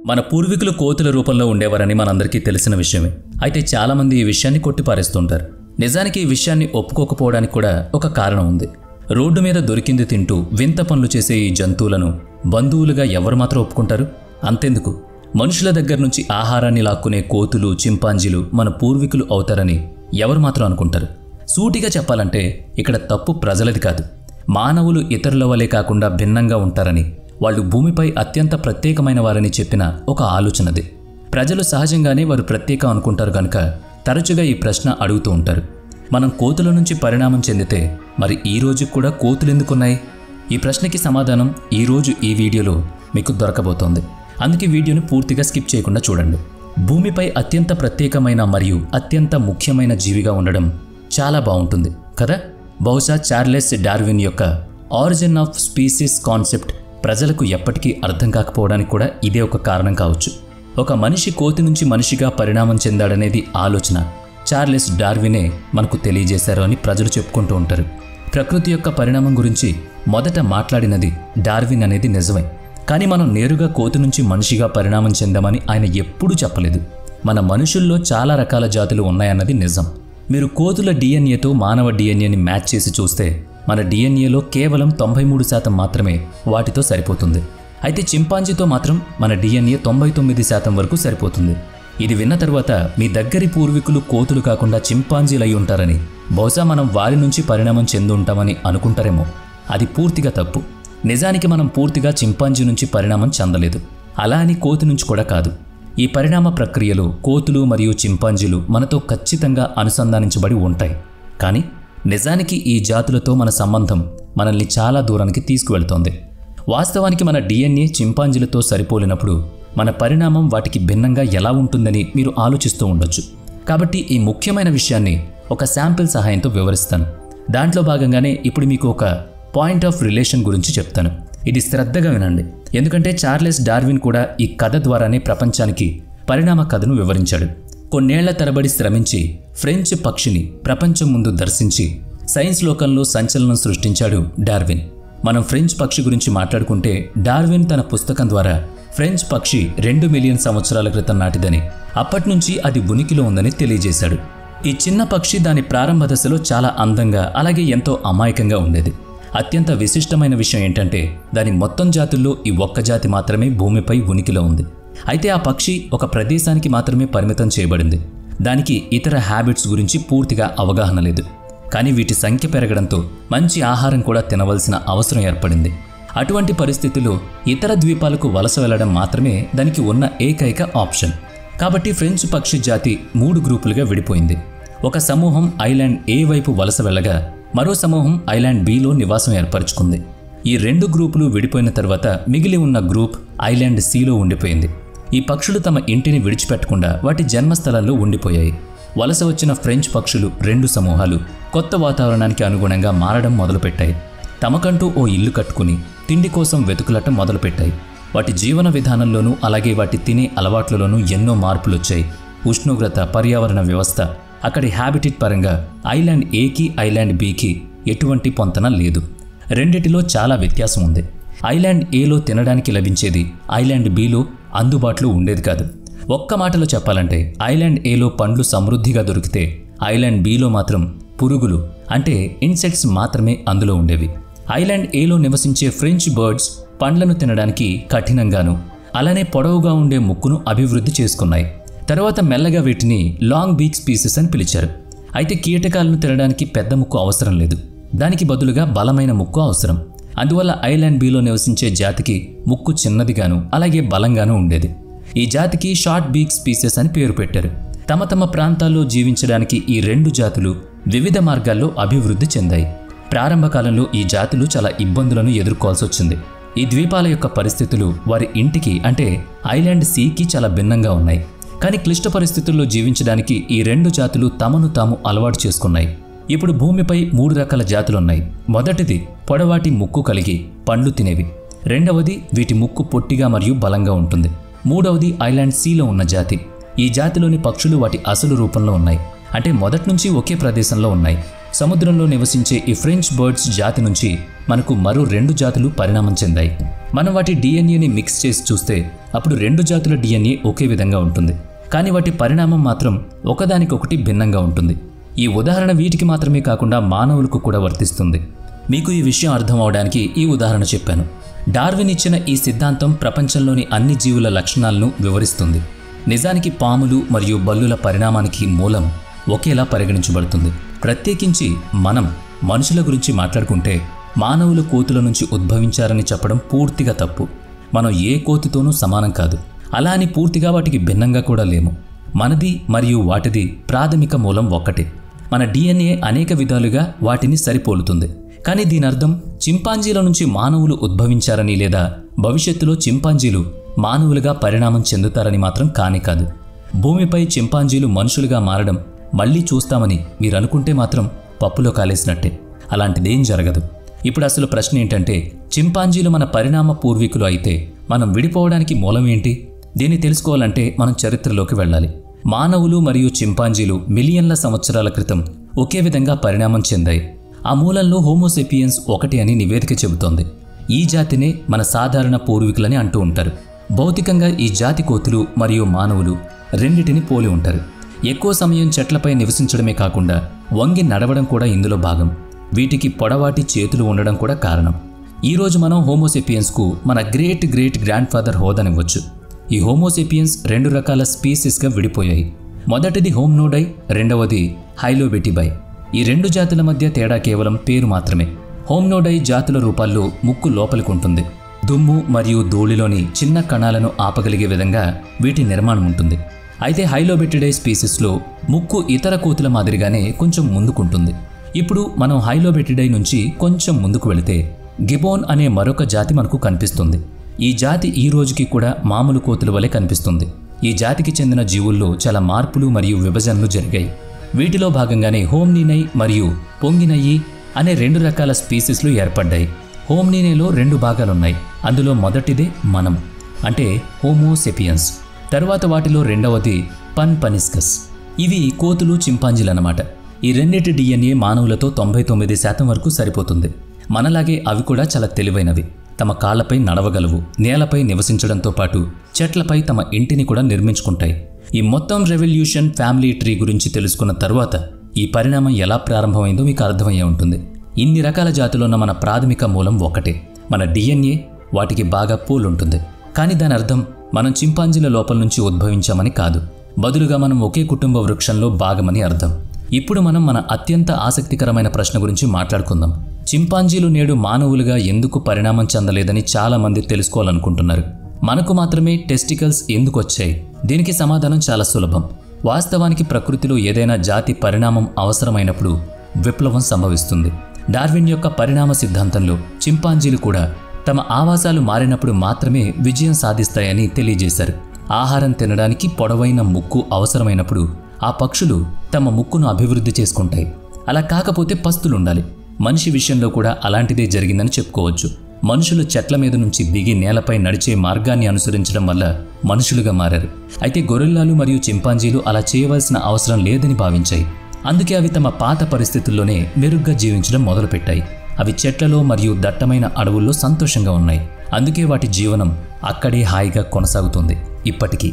మన పూర్వీకులు కోతుల రూపంలో ఉండేవారని మనందరికీ తెలిసిన విషయమే. అయితే చాలామంది ఈ విషయాన్ని కొట్టిపారేస్తుంటారు. నిజానికి ఈ విషయాన్ని ఒప్పుకోకపోవడానికి కూడా ఒక కారణం ఉంది. రోడ్డు మీద దొరికింది తింటూ వింత పనులు చేసే ఈ జంతువులను బంధువులుగా ఎవరు మాత్రం ఒప్పుకుంటారు? అంతెందుకు, మనుషుల దగ్గర నుంచి ఆహారాన్ని లాక్కునే కోతులు, చింపాంజీలు మన పూర్వీకులు అవుతారని ఎవరు మాత్రం అనుకుంటారు? సూటిగా చెప్పాలంటే ఇక్కడ తప్పు ప్రజలది కాదు. మానవులు ఇతరుల వలె కాకుండా భిన్నంగా ఉంటారని, వాళ్ళు భూమిపై అత్యంత ప్రత్యేకమైన వారని చెప్పిన ఒక ఆలోచనది. ప్రజలు సహజంగానే వారు ప్రత్యేకం అనుకుంటారు కనుక తరచుగా ఈ ప్రశ్న అడుగుతూ ఉంటారు. మనం కోతుల నుంచి పరిణామం చెందితే మరి ఈ రోజు కూడా కోతులు ఎందుకున్నాయి? ఈ ప్రశ్నకి సమాధానం ఈరోజు ఈ వీడియోలో మీకు దొరకబోతోంది. అందుకే వీడియోను పూర్తిగా స్కిప్ చేయకుండా చూడండి. భూమిపై అత్యంత ప్రత్యేకమైన మరియు అత్యంత ముఖ్యమైన జీవిగా ఉండడం చాలా బాగుంటుంది కదా? బహుశా చార్లెస్ డార్విన్ యొక్క ఆరిజిన్ ఆఫ్ స్పీసీస్ కాన్సెప్ట్ ప్రజలకు ఎప్పటికీ అర్థం కాకపోవడానికి కూడా ఇదే ఒక కారణం కావచ్చు. ఒక మనిషి కోతి నుంచి మనిషిగా పరిణామం చెందాడనేది ఆలోచన చార్లెస్ డార్వినే మనకు తెలియజేశారు అని ప్రజలు చెప్పుకుంటూ ఉంటారు. ప్రకృతి యొక్క పరిణామం గురించి మొదట మాట్లాడినది డార్విన్ అనేది నిజమే. కానీ మనం నేరుగా కోతి నుంచి మనిషిగా పరిణామం చెందామని ఆయన ఎప్పుడూ చెప్పలేదు. మన మనుషుల్లో చాలా రకాల జాతులు ఉన్నాయన్నది నిజం. మీరు కోతుల డిఎన్ఏతో మానవ డిఎన్ఏని మ్యాచ్ చేసి చూస్తే మన డిఎన్ఏలో కేవలం 93% మాత్రమే వాటితో సరిపోతుంది. అయితే చింపాంజీతో మాత్రం మన డిఎన్ఏ 99% వరకు సరిపోతుంది. ఇది విన్న తర్వాత మీ దగ్గరి పూర్వీకులు కోతులు కాకుండా చింపాంజీలు అయి ఉంటారని, బహుశా మనం వారి నుంచి పరిణామం చెంది ఉంటామని అనుకుంటారేమో. అది పూర్తిగా తప్పు. నిజానికి మనం పూర్తిగా చింపాంజీ నుంచి పరిణామం చెందలేదు. అలా అని కోతి నుంచి కూడా కాదు. ఈ పరిణామ ప్రక్రియలో కోతులు మరియు చింపాంజీలు మనతో ఖచ్చితంగా అనుసంధానించబడి ఉంటాయి. కానీ నిజానికి ఈ జాతులతో మన సంబంధం మనల్ని చాలా దూరానికి తీసుకువెళ్తోంది. వాస్తవానికి మన డిఎన్ఏ చింపాంజీలతో సరిపోలినప్పుడు మన పరిణామం వాటికి భిన్నంగా ఎలా ఉంటుందని మీరు ఆలోచిస్తూ ఉండొచ్చు. కాబట్టి ఈ ముఖ్యమైన విషయాన్ని ఒక శాంపిల్ సహాయంతో వివరిస్తాను. దాంట్లో భాగంగానే ఇప్పుడు మీకు ఒక పాయింట్ ఆఫ్ రిలేషన్ గురించి చెప్తాను. ఇది శ్రద్ధగా వినండి, ఎందుకంటే చార్లెస్ డార్విన్ కూడా ఈ కథ ద్వారానే ప్రపంచానికి పరిణామ కథను వివరించాడు. కొన్నేళ్ల తరబడి శ్రమించి ఫ్రెంచ్ పక్షిని ప్రపంచం ముందు దర్శించి సైన్స్ లోకంలో సంచలనం సృష్టించాడు డార్విన్. మనం ఫ్రెంచ్ పక్షి గురించి మాట్లాడుకుంటే డార్విన్ తన పుస్తకం ద్వారా ఫ్రెంచ్ పక్షి 2 మిలియన్ సంవత్సరాల క్రితం నాటిదని, అప్పట్నుంచి అది ఉనికిలో ఉందని తెలియజేశాడు. ఈ చిన్న పక్షి దాని ప్రారంభ దశలో చాలా అందంగా అలాగే ఎంతో అమాయకంగా ఉండేది. అత్యంత విశిష్టమైన విషయం ఏంటంటే దాని మొత్తం జాతుల్లో ఈ ఒక్క జాతి మాత్రమే భూమిపై ఉనికిలో ఉంది. అయితే ఆ పక్షి ఒక ప్రదేశానికి మాత్రమే పరిమితం చేయబడింది. దానికి ఇతర హ్యాబిట్స్ గురించి పూర్తిగా అవగాహన లేదు. కానీ వీటి సంఖ్య పెరగడంతో మంచి ఆహారం కూడా తినవలసిన అవసరం ఏర్పడింది. అటువంటి పరిస్థితుల్లో ఇతర ద్వీపాలకు వలస వెళ్లడం మాత్రమే దానికి ఉన్న ఏకైక ఆప్షన్. కాబట్టి ఫ్రెంచ్ పక్షి జాతి 3 గ్రూపులుగా విడిపోయింది. ఒక సమూహం ఐలాండ్ ఏ వైపు వలస వెళ్ళగా మరో సమూహం ఐలాండ్ బిలో నివాసం ఏర్పరచుకుంది. ఈ 2 గ్రూపులు విడిపోయిన తర్వాత మిగిలి ఉన్న గ్రూప్ ఐలాండ్ సిలో ఉండిపోయింది. ఈ పక్షులు తమ ఇంటిని విడిచిపెట్టకుండా వాటి జన్మస్థలంలో ఉండిపోయాయి. వలస వచ్చిన ఫ్రెంచ్ పక్షులు 2 సమూహాలు కొత్త వాతావరణానికి అనుగుణంగా మారడం మొదలుపెట్టాయి. తమకంటూ ఓ ఇల్లు కట్టుకుని తిండి కోసం వెతుకులటం మొదలుపెట్టాయి. వాటి జీవన విధానంలోనూ అలాగే వాటి తినే అలవాట్లలోనూ ఎన్నో మార్పులొచ్చాయి. ఉష్ణోగ్రత, పర్యావరణ వ్యవస్థ, అక్కడి హ్యాబిటెట్ పరంగా ఐలాండ్ ఏకి ఐలాండ్ బికి ఎటువంటి పొంతన లేదు. రెండిటిలో చాలా వ్యత్యాసం ఉంది. ఐలాండ్ ఏలో తినడానికి లభించేది ఐలాండ్ బిలో అందుబాటులో ఉండేది కాదు. ఒక్క మాటలో చెప్పాలంటే ఐలాండ్ ఏలో పండ్లు సమృద్ధిగా దొరికితే ఐలాండ్ బిలో మాత్రం పురుగులు అంటే ఇన్సెక్ట్స్ మాత్రమే అందులో ఉండేవి. ఐలాండ్ ఏలో నివసించే ఫ్రెంచ్ బర్డ్స్ పండ్లను తినడానికి కఠినంగాను అలానే పొడవుగా ఉండే ముక్కును అభివృద్ధి చేసుకున్నాయి. తర్వాత మెల్లగా వీటిని లాంగ్ బీక్ స్పీసెస్ అని పిలిచారు. అయితే కీటకాలను తినడానికి పెద్ద ముక్కు అవసరం లేదు. దానికి బదులుగా బలమైన ముక్కు అవసరం. అందువల్ల ఐలాండ్ బిలో నివసించే జాతికి ముక్కు చిన్నదిగాను అలాగే బలంగాను ఉండేది. ఈ జాతికి షార్ట్ బీక్ స్పీసెస్ అని పేరు పెట్టారు. తమ తమ ప్రాంతాల్లో జీవించడానికి ఈ 2 జాతులు వివిధ మార్గాల్లో అభివృద్ధి చెందాయి. ప్రారంభ కాలంలో ఈ జాతులు చాలా ఇబ్బందులను ఎదుర్కోవాల్సి వచ్చింది. ఈ ద్వీపాల యొక్క పరిస్థితులు వారి ఇంటికి అంటే ఐలాండ్ సికి చాలా భిన్నంగా ఉన్నాయి. కానీ క్లిష్ట పరిస్థితుల్లో జీవించడానికి ఈ 2 జాతులు తమను తాము అలవాటు చేసుకున్నాయి. ఇప్పుడు భూమిపై 3 రకాల జాతులున్నాయి. మొదటిది పొడవాటి ముక్కు కలిగి పండ్లు తినేవి. రెండవది వీటి ముక్కు పొట్టిగా మరియు బలంగా ఉంటుంది. మూడవది ఐలాండ్ సిలో ఉన్న జాతి. ఈ జాతిలోని పక్షులు వాటి అసలు రూపంలో ఉన్నాయి, అంటే మొదటి నుంచి ఒకే ప్రదేశంలో ఉన్నాయి. సముద్రంలో నివసించే ఈ ఫ్రెంచ్ బర్డ్స్ జాతి నుంచి మనకు మరో 2 జాతులు పరిణామం చెందాయి. మనం వాటి డిఎన్ఏని మిక్స్ చేసి చూస్తే అప్పుడు 2 జాతుల డిఎన్ఏ ఒకే విధంగా ఉంటుంది. కానీ వాటి పరిణామం మాత్రం ఒకదానికొకటి భిన్నంగా ఉంటుంది. ఈ ఉదాహరణ వీటికి మాత్రమే కాకుండా మానవులకు కూడా వర్తిస్తుంది. మీకు ఈ విషయం అర్థం అవడానికి ఈ ఉదాహరణ చెప్పాను. డార్విన్ ఇచ్చిన ఈ సిద్ధాంతం ప్రపంచంలోని అన్ని జీవుల లక్షణాలను వివరిస్తుంది. నిజానికి పాములు మరియు బల్లుల పరిణామానికి మూలం ఒకేలా పరిగణించబడుతుంది. ప్రత్యేకించి మనం మనుషుల గురించి మాట్లాడుకుంటే మానవులు కోతుల నుంచి ఉద్భవించారని చెప్పడం పూర్తిగా తప్పు. మనం ఏ కోతితోనూ సమానం కాదు. అలా అని పూర్తిగా వాటికి భిన్నంగా కూడా లేము. మనది మరియు వాటిది ప్రాథమిక మూలం ఒక్కటే. మన డిఎన్ఏ అనేక విధాలుగా వాటిని సరిపోలుతుంది. కానీ దీని అర్థం చింపాంజీల నుంచి మానవులు ఉద్భవించారని లేదా భవిష్యత్తులో చింపాంజీలు మానవులుగా పరిణామం చెందుతారని మాత్రం కానే కాదు. భూమిపై చింపాంజీలు మనుషులుగా మారడం మళ్లీ చూస్తామని మీరు అనుకుంటే మాత్రం పప్పులో కాలేసినట్టే. అలాంటిదేం జరగదు. ఇప్పుడు అసలు ప్రశ్న ఏంటంటే, చింపాంజీలు మన పరిణామ పూర్వీకులు అయితే మనం విడిపోవడానికి మూలం ఏంటి? దీన్ని తెలుసుకోవాలంటే మనం చరిత్రలోకి వెళ్ళాలి. మానవులు మరియు చింపాంజీలు మిలియన్ల సంవత్సరాల క్రితం ఒకే విధంగా పరిణామం చెందాయి. ఆ మూలంలో హోమోసేపియన్స్ ఒకటి అని నివేదిక చెబుతోంది. ఈ జాతినే మన సాధారణ పూర్వీకులని అంటూ ఉంటారు. భౌతికంగా ఈ జాతి కోతులు మరియు మానవులు రెండిటిని పోలి ఉంటారు. ఎక్కువ సమయం చెట్లపై నివసించడమే కాకుండా వంగి నడవడం కూడా ఇందులో భాగం. వీటికి పొడవాటి చేతులు ఉండడం కూడా కారణం. ఈరోజు మనం హోమోసేపియన్స్కు మన గ్రేట్ గ్రేట్ గ్రాండ్ ఫాదర్ హోదానివ్వచ్చు. ఈ హోమోసేపియన్స్ 2 రకాల స్పీసీస్గా విడిపోయాయి. మొదటిది హోమ్నోడై, రెండవది హైలోబెటిబై. ఈ 2 జాతుల మధ్య తేడా కేవలం పేరు మాత్రమే. హోమ్నోడై జాతుల రూపాల్లో ముక్కు లోపలికి ఉంటుంది. దుమ్ము మరియు ధూళిలోని చిన్న కణాలను ఆపగలిగే విధంగా వీటి నిర్మాణం ఉంటుంది. అయితే హైలోబెటిడై స్పీసీస్లో ముక్కు ఇతర కోతుల మాదిరిగానే కొంచెం ముందుకుంటుంది. ఇప్పుడు మనం హైలోబెటిడై నుంచి కొంచెం ముందుకు వెళితే గిబోన్ అనే మరొక జాతి మనకు కనిపిస్తుంది. ఈ జాతి ఈ రోజుకి కూడా మామూలు కోతుల వలె కనిపిస్తుంది. ఈ జాతికి చెందిన జీవుల్లో చాలా మార్పులు మరియు విభజనలు జరిగాయి. వీటిలో భాగంగానే హోమ్నినై మరియు పొంగినయి అనే 2 రకాల స్పీసీస్లు ఏర్పడ్డాయి. హోమ్నినేలో 2 భాగాలున్నాయి. అందులో మొదటిదే మనం, అంటే హోమోసేపియన్స్. తరువాత వాటిలో రెండవది పన్పనిస్కస్. ఇవి కోతులు, చింపాంజీలన్నమాట. ఈ రెండిటి డిఎన్ఏ మానవులతో 99% వరకు సరిపోతుంది. మనలాగే అవి కూడా చాలా తెలివైనవి. తమ కాళ్లపై నడవగలవు, నేలపై నివసించడంతో పాటు చెట్లపై తమ ఇంటిని కూడా నిర్మించుకుంటాయి. ఈ మొత్తం రెవల్యూషన్ ఫ్యామిలీ ట్రీ గురించి తెలుసుకున్న తరువాత ఈ పరిణామం ఎలా ప్రారంభమైందో మీకు అర్థమయ్యే ఉంటుంది. ఇన్ని రకాల జాతులున్న మన ప్రాథమిక మూలం ఒకటే. మన డిఎన్ఏ వాటికి బాగా పోలుంటుంది. కానీ దాని అర్థం మనం చింపాంజీల లోపల నుంచి ఉద్భవించామని కాదు. బదులుగా మనం ఒకే కుటుంబ వృక్షంలో భాగమని అర్థం. ఇప్పుడు మనం మన అత్యంత ఆసక్తికరమైన ప్రశ్న గురించి మాట్లాడుకుందాం. చింపాంజీలు నేడు మానవులుగా ఎందుకు పరిణామం చెందలేదని చాలామంది తెలుసుకోవాలనుకుంటున్నారు. మనకు మాత్రమే టెస్టికల్స్ ఎందుకు వచ్చాయి? దీనికి సమాధానం చాలా సులభం. వాస్తవానికి ప్రకృతిలో ఏదైనా జాతి పరిణామం అవసరమైనప్పుడు విప్లవం సంభవిస్తుంది. డార్విన్ యొక్క పరిణామ సిద్ధాంతంలో చింపాంజీలు కూడా తమ ఆవాసాలు మారినప్పుడు మాత్రమే విజయం సాధిస్తాయని తెలియజేశారు. ఆహారం తినడానికి పొడవైన ముక్కు అవసరమైనప్పుడు ఆ పక్షులు తమ ముక్కును అభివృద్ధి చేసుకుంటాయి. అలా కాకపోతే పస్తులుండాలి. మనిషి విషయంలో కూడా అలాంటిదే జరిగిందని చెప్పుకోవచ్చు. మనుషులు చెట్ల మీద నుంచి దిగి నేలపై నడిచే మార్గాన్ని అనుసరించడం వల్ల మనుషులుగా మారారు. అయితే గొరిల్లాలు మరియు చింపాంజీలు అలా చేయవలసిన అవసరం లేదని భావించాయి. అందుకే అవి తమ పాత పరిస్థితుల్లోనే మెరుగ్గా జీవించడం మొదలుపెట్టాయి. అవి చెట్లలో మరియు దట్టమైన అడవుల్లో సంతోషంగా ఉన్నాయి. అందుకే వాటి జీవనం అక్కడే హాయిగా కొనసాగుతుంది ఇప్పటికీ.